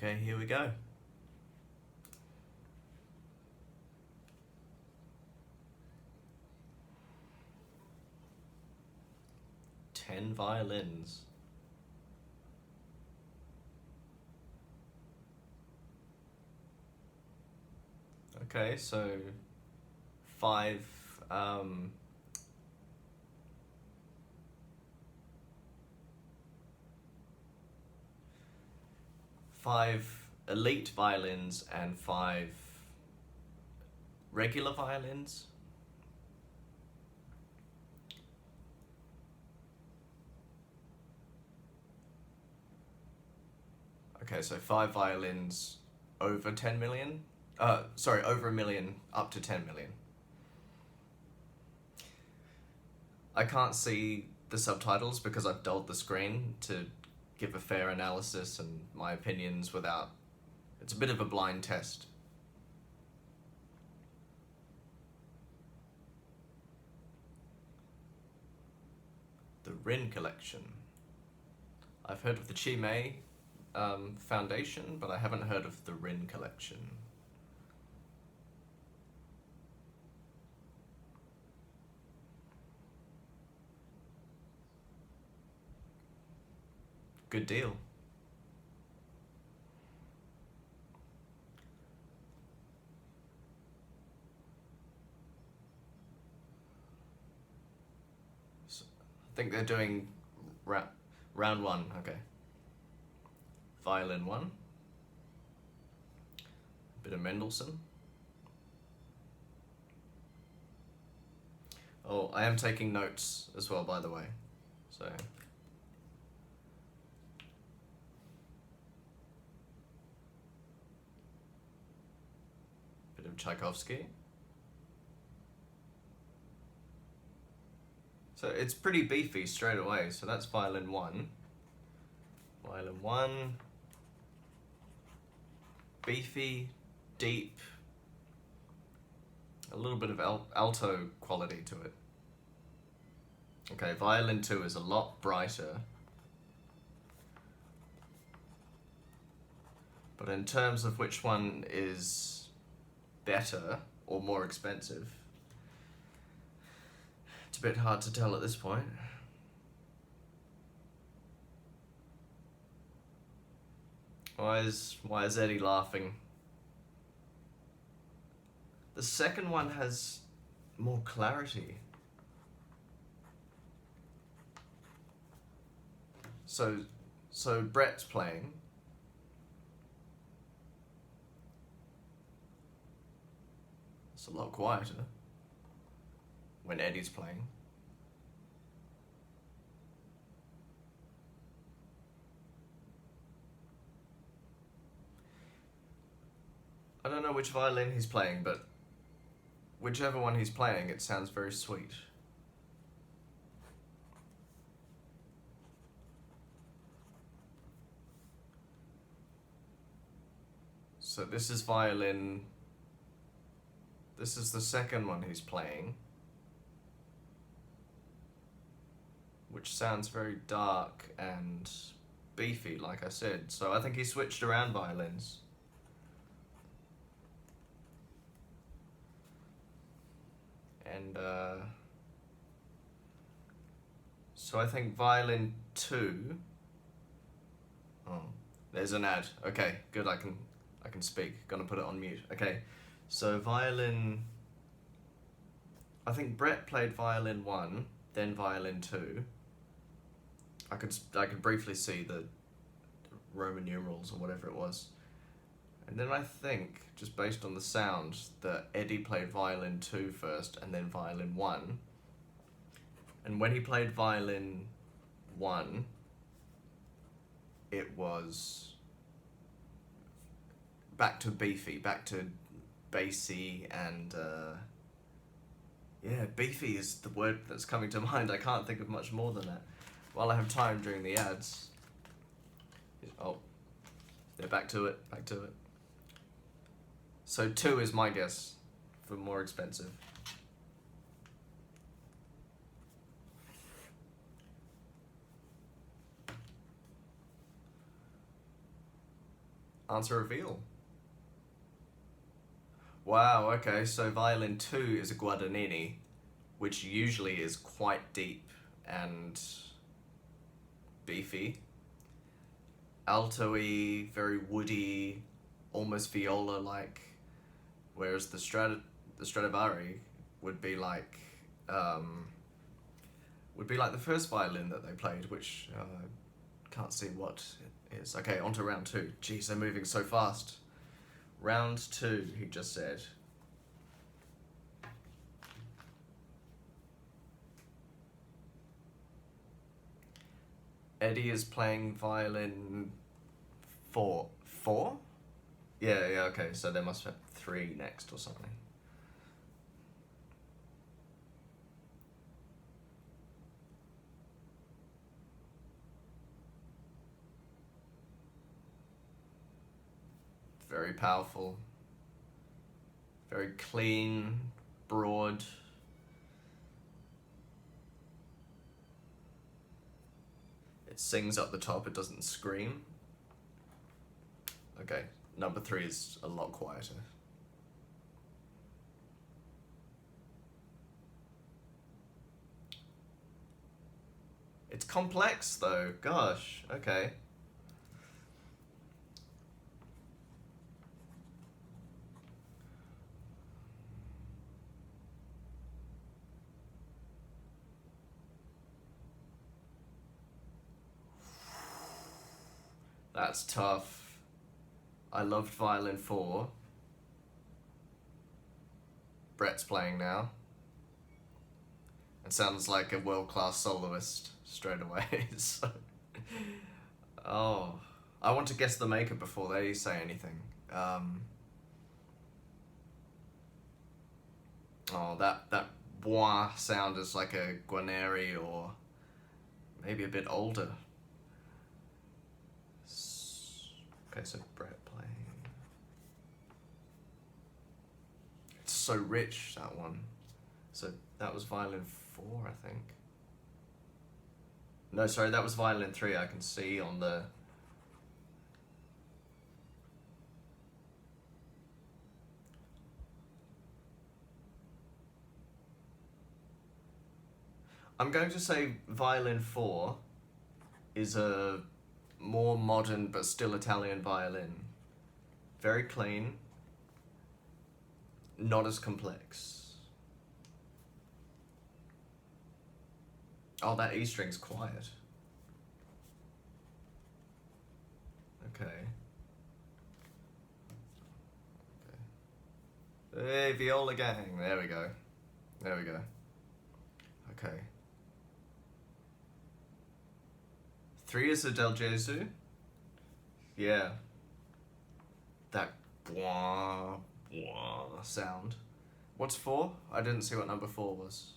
Okay, here we go. Ten violins. Okay, so five five elite violins and five regular violins. Okay, so five violins over 10 million. Sorry, over a million, up to 10 million. I can't see the subtitles because I've dulled the screen to give a fair analysis and my opinions without... It's a bit of a blind test. The Rin collection. I've heard of the Chi Mei Foundation, but I haven't heard of the Rin collection. Good deal. So, I think they're doing round one, okay. Violin 1. A bit of Mendelssohn. Oh, I am taking notes as well, by the way. So... bit of Tchaikovsky. So it's pretty beefy straight away, so that's Violin 1. Violin 1. Beefy, deep, a little bit of alto quality to it. Okay, Violin 2 is a lot brighter. But in terms of which one is better or more expensive, it's a bit hard to tell at this point. Why is Eddie laughing? The second one has more clarity. So Brett's playing. It's a lot quieter when Eddie's playing. I don't know which violin he's playing, but whichever one he's playing, it sounds very sweet. So this is violin... This is the second one he's playing, which sounds very dark and beefy, like I said. So I think he switched around violins. And so I think Violin 2... Oh, there's an ad. Okay, good, I can speak. Gonna put it on mute. Okay, so Violin... I think Brett played Violin 1, then Violin 2. I could briefly see the Roman numerals or whatever it was. And then I think, just based on the sound, that Eddie played Violin 2 first and then Violin 1. And when he played Violin 1, it was back to beefy, back to bassy, and yeah, beefy is the word that's coming to mind. I can't think of much more than that. While I have time during the ads. Oh, they're back to it, back to it. So 2 is my guess for more expensive. Answer reveal. Wow, okay, so violin 2 is a Guadagnini, which usually is quite deep and beefy. Alto-y, very woody, almost viola-like, whereas the Stradivari would be like the first violin that they played, which can't see what it is. Okay, on to round 2. Jeez, they're moving so fast. Round 2, he just said. Eddy is playing violin 4. 4? Yeah, okay, so there must have 3 next or something. Very powerful. Very clean, broad. It sings up the top, it doesn't scream. Okay, number 3 is a lot quieter. It's complex though, gosh, okay. That's tough. I loved violin 4. Brett's playing now. It sounds like a world-class soloist straight away. So, oh, I want to guess the maker before they say anything. Oh, that bois sound is like a Guarneri or maybe a bit older. Okay, so Brett playing. It's so rich, that one. So that was violin 4, I think. No, sorry, that was violin 3. I can see on the... I'm going to say violin 4 is a more modern but still Italian violin. Very clean, not as complex. Oh, that E string's quiet. Okay. Hey, viola gang. There we go. There we go. Okay. 3 is a Del Gesù. Yeah. That bwah, bwah sound. What's 4? I didn't see what number 4 was.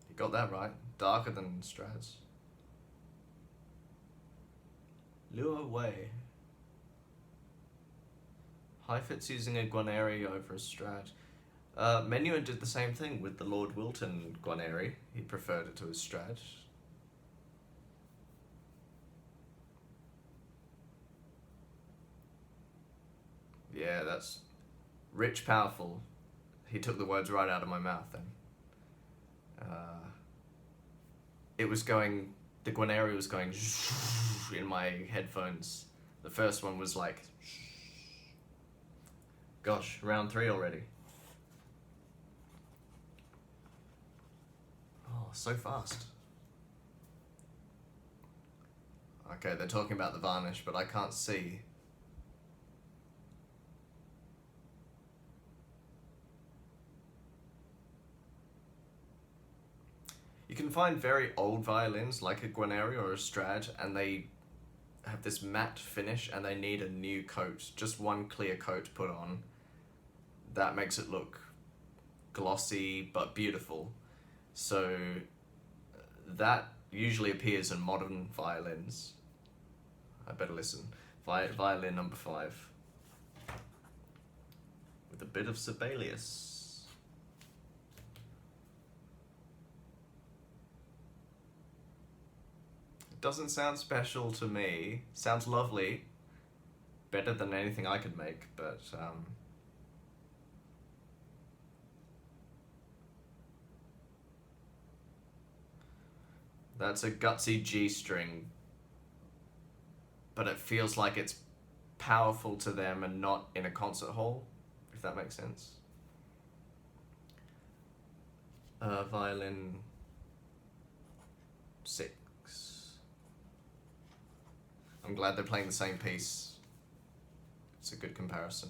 You got that right. Darker than Strats. Lure away. Heifetz using a Guarneri over a Strat. Menuhin did the same thing with the Lord Wilton Guarneri. He preferred it to his Strat. Yeah, that's rich, powerful. He took the words right out of my mouth then. It was going, the Guarneri was going in my headphones. The first one was like, gosh, round 3 already. Oh, so fast. Okay, they're talking about the varnish, but I can't see. You can find very old violins like a Guarneri or a Strad, and they have this matte finish and they need a new coat, just one clear coat put on. That makes it look glossy but beautiful. So that usually appears in modern violins. I better listen. Violin number 5. With a bit of Sibelius. Doesn't sound special to me. Sounds lovely. Better than anything I could make, but that's a gutsy G string, but it feels like it's powerful to them and not in a concert hall, if that makes sense. Violin 6. I'm glad they're playing the same piece. It's a good comparison.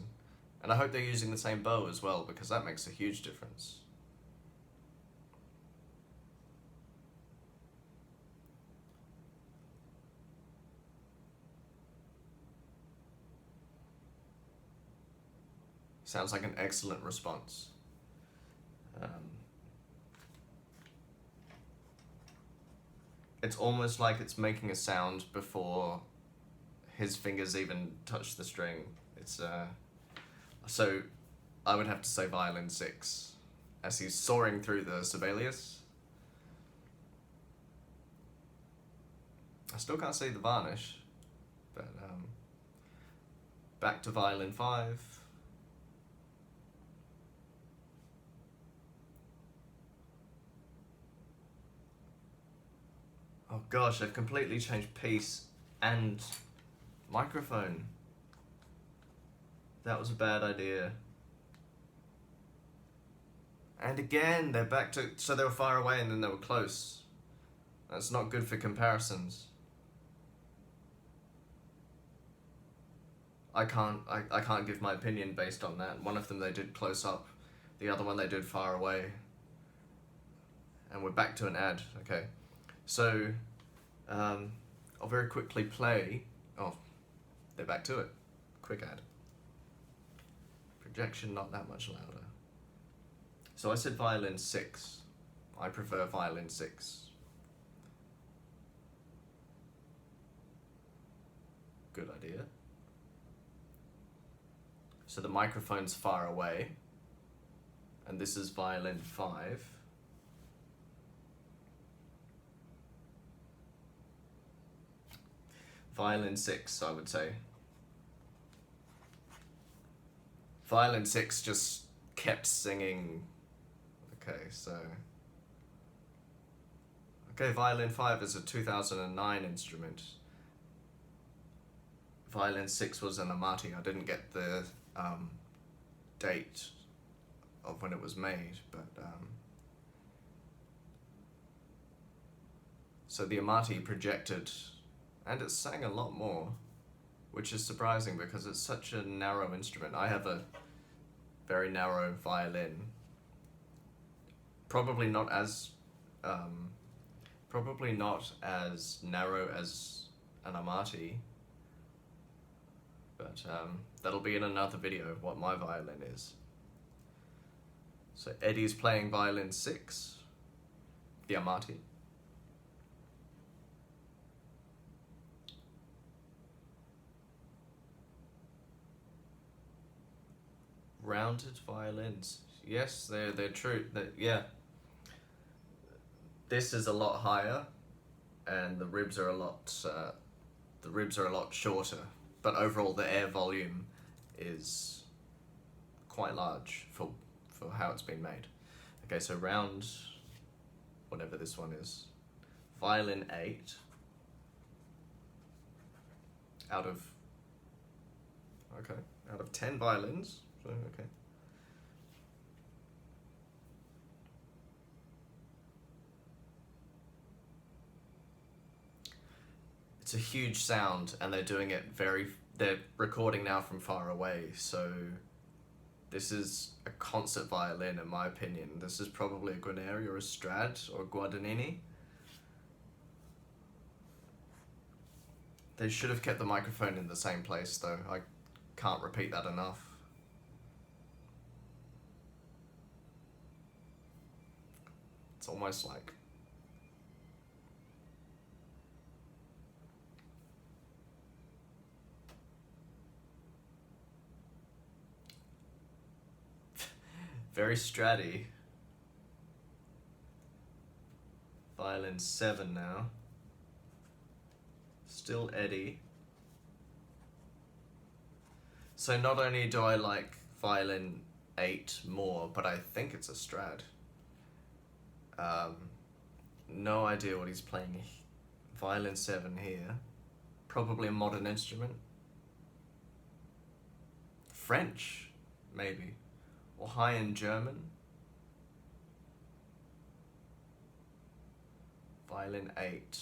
And I hope they're using the same bow as well, because that makes a huge difference. Sounds like an excellent response. It's almost like it's making a sound before his fingers even touch the string. It's so I would have to say violin 6 as he's soaring through the Sibelius. I still can't see the varnish, but back to violin 5. Oh gosh, I've completely changed piece and microphone. That was a bad idea. And again, they're back to, so they were far away and then they were close. That's not good for comparisons. I can't give my opinion based on that. One of them they did close up, the other one they did far away. And we're back to an ad, okay. So, I'll very quickly play, oh, they're back to it. Quick ad. Projection not that much louder. So I said violin 6. I prefer violin 6. Good idea. So the microphone's far away, and this is violin 5. Violin 6, I would say. Violin 6 just kept singing. Okay, so... Okay, violin 5 is a 2009 instrument. Violin 6 was an Amati. I didn't get the date of when it was made, but... So the Amati projected, and it sang a lot more, which is surprising because it's such a narrow instrument. I have a very narrow violin. Probably not as narrow as an Amati, but that'll be in another video what my violin is. So Eddy's playing violin 6, the Amati. Rounded violins. Yes, they're true. Yeah. This is a lot higher, and the ribs are a lot shorter. But overall, the air volume is quite large for how it's been made. Okay, so round, whatever this one is, violin 8 out of 10 violins. So, okay. It's a huge sound, and they're doing it they're recording now from far away, so this is a concert violin in my opinion. This is probably a Guarneri or a Strad or a Guadagnini. They should have kept the microphone in the same place though. I can't repeat that enough. It's almost like very Stratty. Violin 7 now. Still Eddy. So not only do I like violin 8 more, but I think it's a Strad. No idea what he's playing. Violin 7 here. Probably a modern instrument. French, maybe. Or high in German. Violin 8.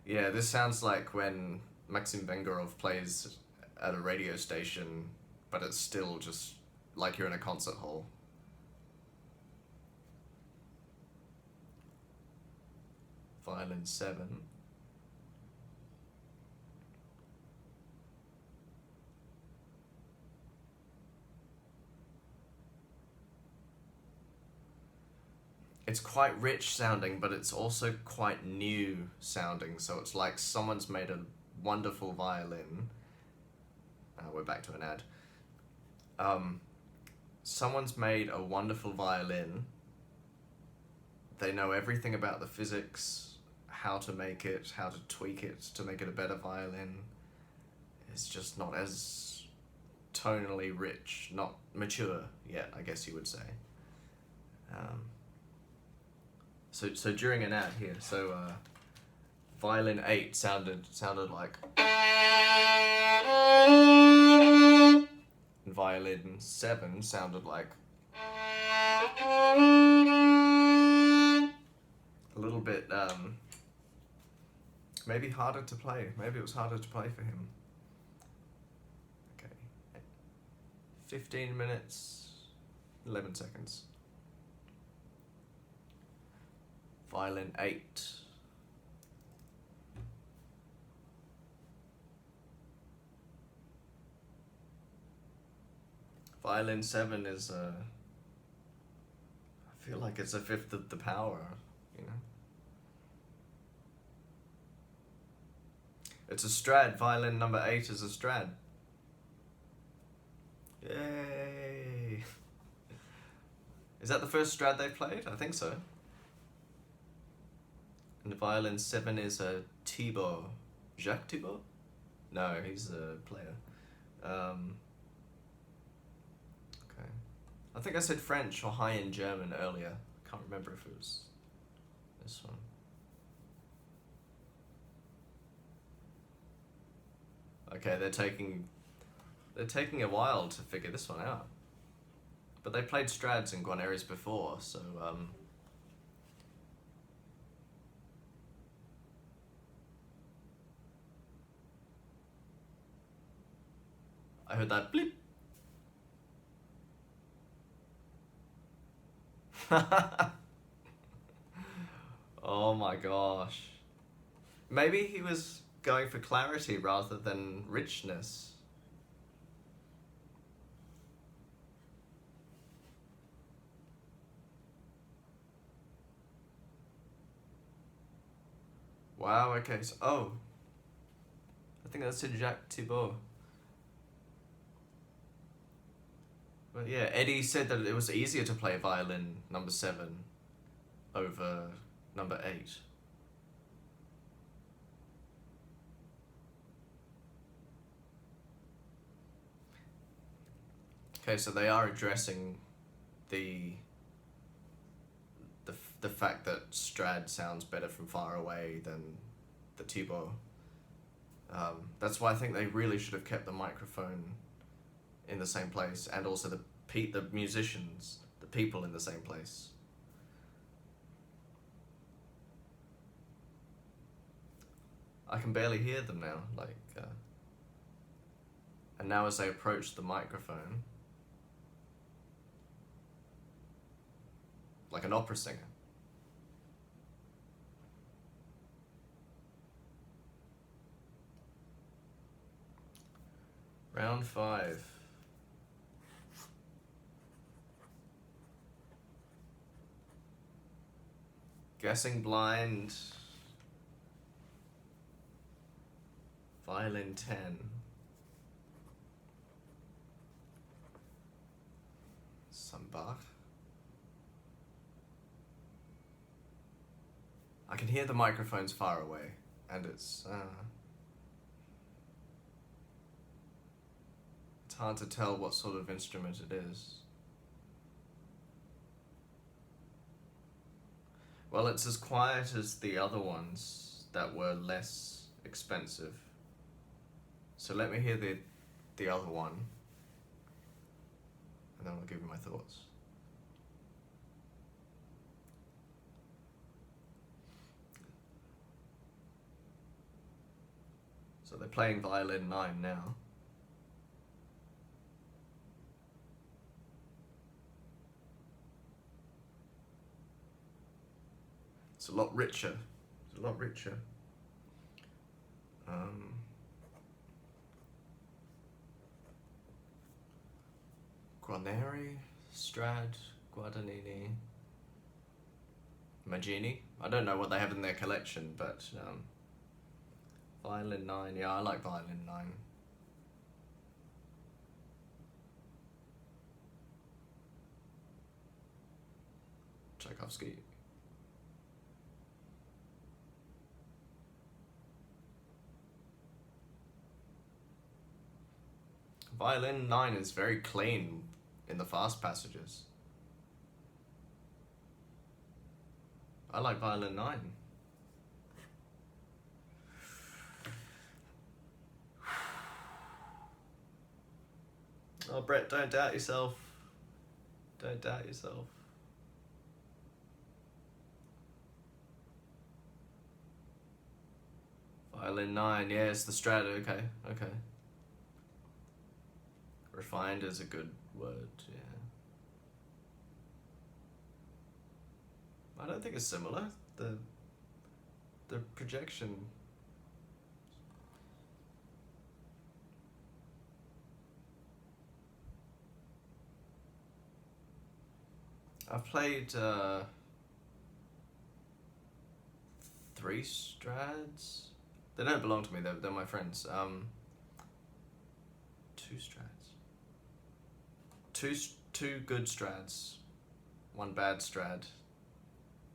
Yeah, this sounds like when Maxim Vengerov plays at a radio station, but it's still just like you're in a concert hall. Violin 7. It's quite rich sounding, but it's also quite new sounding, so it's like someone's made a wonderful violin. We're back to an ad. Someone's made a wonderful violin. They know everything about the physics, how to make it, how to tweak it to make it a better violin. It's just not as tonally rich, not mature yet, I guess you would say. So during an ad here, violin 8 sounded like, and violin 7 sounded like a little bit, maybe harder to play. Maybe it was harder to play for him. Okay, 15 minutes, 11 seconds. Violin 8. Violin 7 is I feel like it's a fifth of the power, you know. It's a Strad. Violin number 8 is a Strad. Yay! Is that the first Strad they've played? I think so. And the violin 7 is a Thibaut. Jacques Thibaut? No, he's a player. Okay. I think I said French or high in German earlier. I can't remember if it was this one. Okay, they're taking a while to figure this one out. But they played Strads and Guarneris before, so I heard that bleep. Oh my gosh. Maybe he was going for clarity rather than richness. Wow, okay, so, oh. I think that's Jacques Thibaut. But yeah, Eddy said that it was easier to play violin number 7 over number 8. Okay, so they are addressing the fact that Strad sounds better from far away than the Thibaut. That's why I think they really should have kept the microphone in the same place, and also the musicians, the people in the same place. I can barely hear them now, like, and now as I approach the microphone, like an opera singer. Round 5. Guessing blind. Violin 10. Some Bach. I can hear the microphones far away, and it's hard to tell what sort of instrument it is. Well, it's as quiet as the other ones that were less expensive. So let me hear the other one, and then I'll give you my thoughts. So they're playing violin 9 now. It's a lot richer. It's a lot richer. Guarneri, Strad, Guadagnini, Maggini. I don't know what they have in their collection, but violin 9, yeah, I like violin 9. Tchaikovsky. Violin 9 is very clean in the fast passages. I like violin 9. Oh, Brett, don't doubt yourself. Don't doubt yourself. Violin 9, yeah, it's the Strad, okay. Refined is a good word, yeah. I don't think it's similar. The projection. I've played 3 Strads. They don't belong to me, they're my friends. 2 Strads. Two good Strads, 1 bad Strad,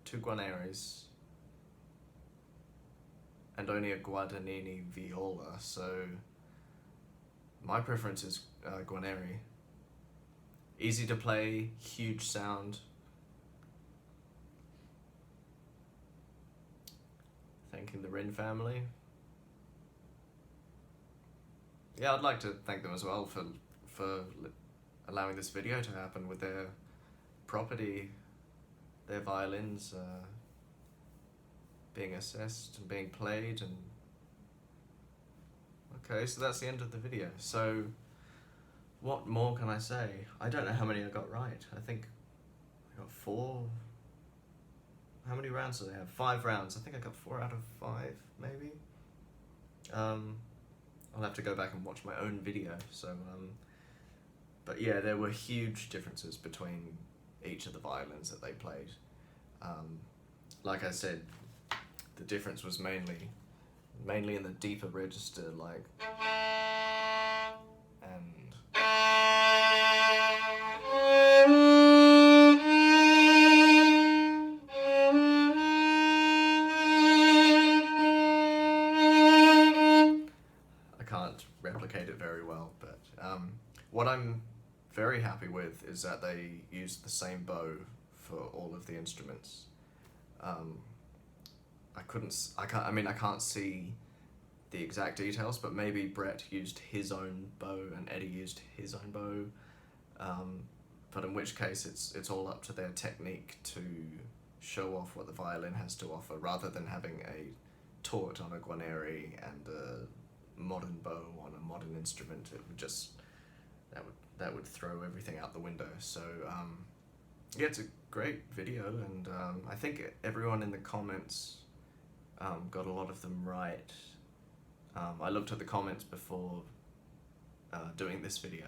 2 Guarneris, and only a Guadagnini viola, so my preference is Guarneri. Easy to play, huge sound. Thanking the Rin family. Yeah, I'd like to thank them as well for allowing this video to happen with their property, their violins being assessed and being played. And okay, so that's the end of the video. So what more can I say? I don't know how many I got right. I think I got 4. How many rounds do they have? 5 rounds. I think I got 4 out of 5, maybe. I'll have to go back and watch my own video. So, but yeah, there were huge differences between each of the violins that they played. Like I said, the difference was mainly in the deeper register, like, and I can't replicate it very well, but what I'm very happy with is that they used the same bow for all of the instruments. I can't see the exact details, but maybe Brett used his own bow and Eddy used his own bow. But in which case it's all up to their technique to show off what the violin has to offer, rather than having a tort on a Guarneri and a modern bow on a modern instrument. It would just that would throw everything out the window. So yeah, it's a great video, and I think everyone in the comments got a lot of them right. I looked at the comments before doing this video,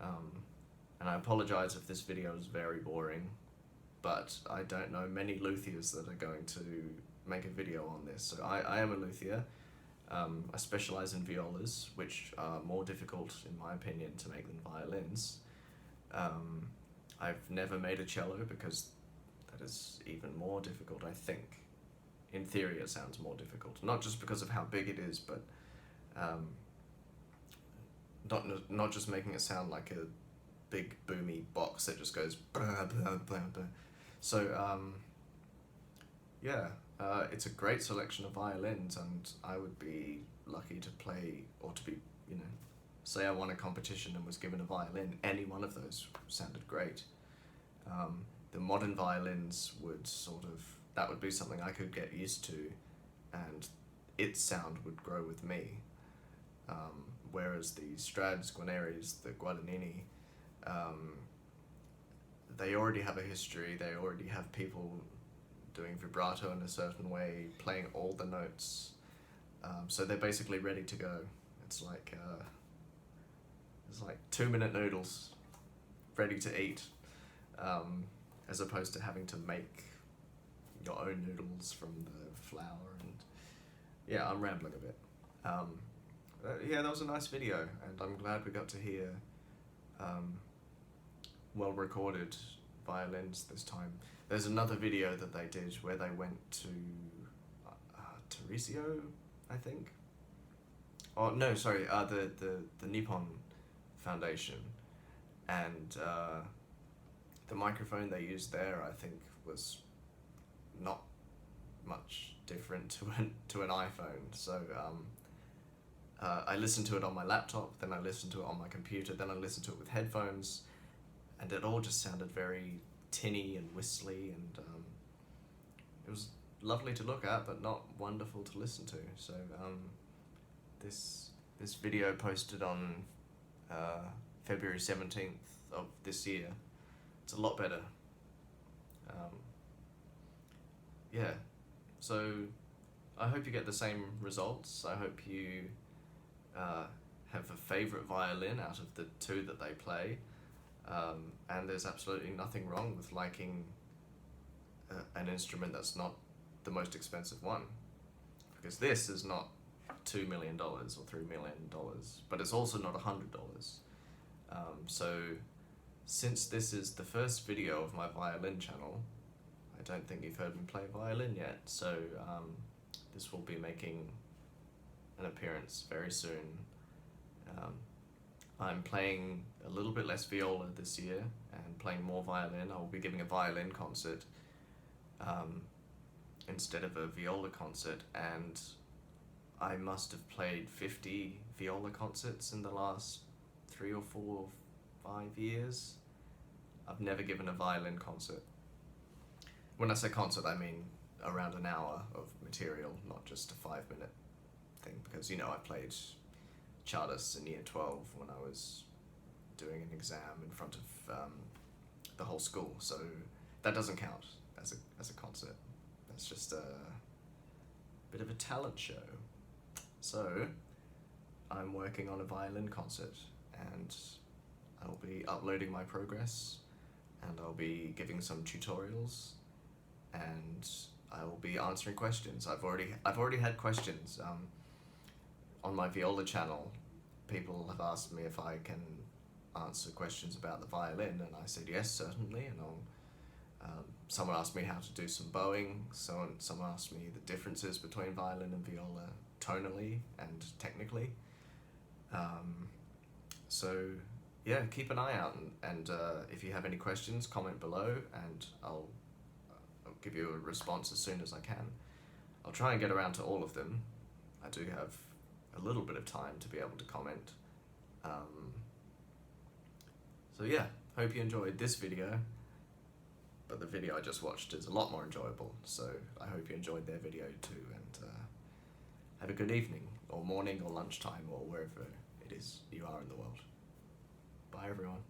and I apologize if this video is very boring, but I don't know many luthiers that are going to make a video on this. So I am a luthier. I specialize in violas, which are more difficult, in my opinion, to make than violins. I've never made a cello because that is even more difficult, I think. in theory it sounds more difficult. Not just because of how big it is, but not just making it sound like a big boomy box that just goes blah, blah, blah, blah. So yeah, it's a great selection of violins, and I would be lucky to play, or to be, you know, say I won a competition and was given a violin, any one of those sounded great. The modern violins would that would be something I could get used to, and its sound would grow with me. Whereas the Strads, Guarneris, the Guadagnini, they already have a history, they already have people doing vibrato in a certain way, playing all the notes, so they're basically ready to go. It's like 2-minute noodles, ready to eat, as opposed to having to make your own noodles from the flour. And yeah, I'm rambling a bit. Yeah, that was a nice video, and I'm glad we got to hear well-recorded violins this time. There's another video that they did where they went to Tarisio, I think. Oh no, sorry, the Nippon Foundation, and the microphone they used there, I think, was not much different to an iPhone. So I listened to it on my laptop, then I listened to it on my computer, then I listened to it with headphones, and it all just sounded very tinny and whistly, and it was lovely to look at, but not wonderful to listen to. So this video posted on February 17th of this year. It's a lot better. Yeah, so I hope you get the same results. I hope you have a favourite violin out of the two that they play, and there's absolutely nothing wrong with liking an instrument that's not the most expensive one, because this is not $2 million or $3 million, but it's also not $100. So since this is the first video of my violin channel, I don't think you've heard me play violin yet, so this will be making an appearance very soon. I'm playing a little bit less viola this year and playing more violin. I will be giving a violin concert instead of a viola concert, and I must have played 50 viola concerts in the last 3 or 4 or 5 years. I've never given a violin concert. When I say concert, I mean around an hour of material, not just a 5-minute thing, because, you know, I played Chartists in year 12 when I was doing an exam in front of the whole school, so that doesn't count as a concert. That's just a bit of a talent show. So I'm working on a violin concert, and I'll be uploading my progress, and I'll be giving some tutorials, and I will be answering questions. I've already had questions on my viola channel. People have asked me if I can answer questions about the violin, and I said yes, certainly. And someone asked me how to do some bowing. Someone asked me the differences between violin and viola tonally and technically. So yeah, keep an eye out, and if you have any questions, comment below, and I'll give you a response as soon as I can. I'll try and get around to all of them. I do have a little bit of time to be able to comment. So yeah, hope you enjoyed this video, but the video I just watched is a lot more enjoyable, so I hope you enjoyed their video too, and have a good evening, or morning, or lunchtime, or wherever it is you are in the world. Bye everyone.